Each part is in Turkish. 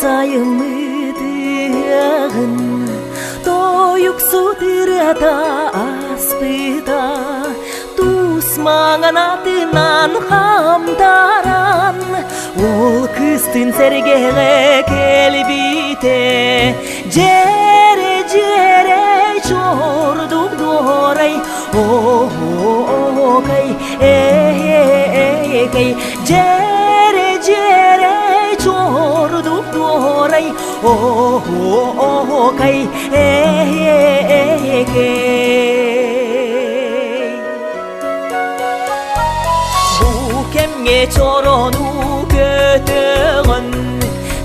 сайымыдығын тойық судырата аспыда тус маңан атынан хамдаран ол кыстын сергеге келбите жере чордук дорай окай кай жере чордук дорай окай Bukemge çoronu götüğün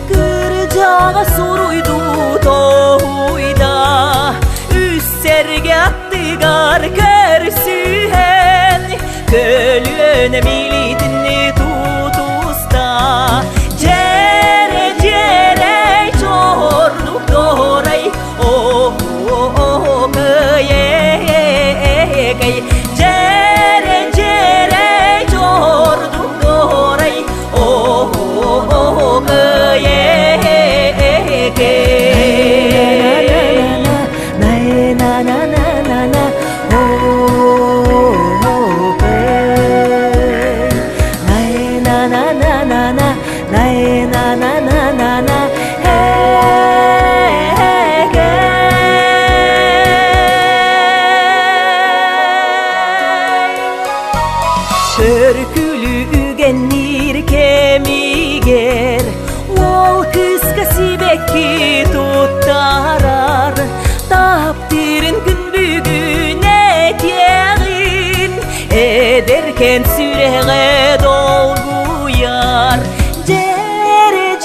Kırcağa soruydu toyda Üsserge attıgar körsühen Kölüne milidini tutusta Cere çorduk doray kıy Cere çorduk doray Törkülü ügenir kemiger Ol kıska sibekki tuttarar Taptirin gün bügüne keğin Ederken sürege dolguyar Cere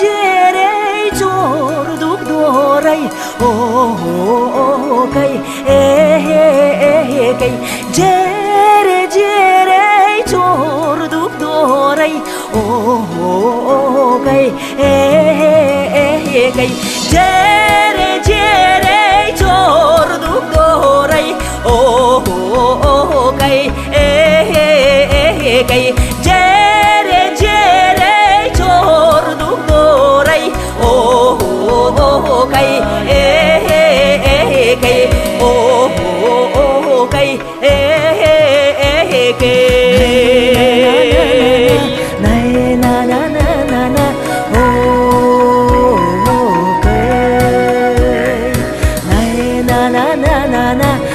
çorduk doray kay kay Cere çorduk doray kay kay Cere çorduk doray kay kay Cere çorduk doray kay kay na na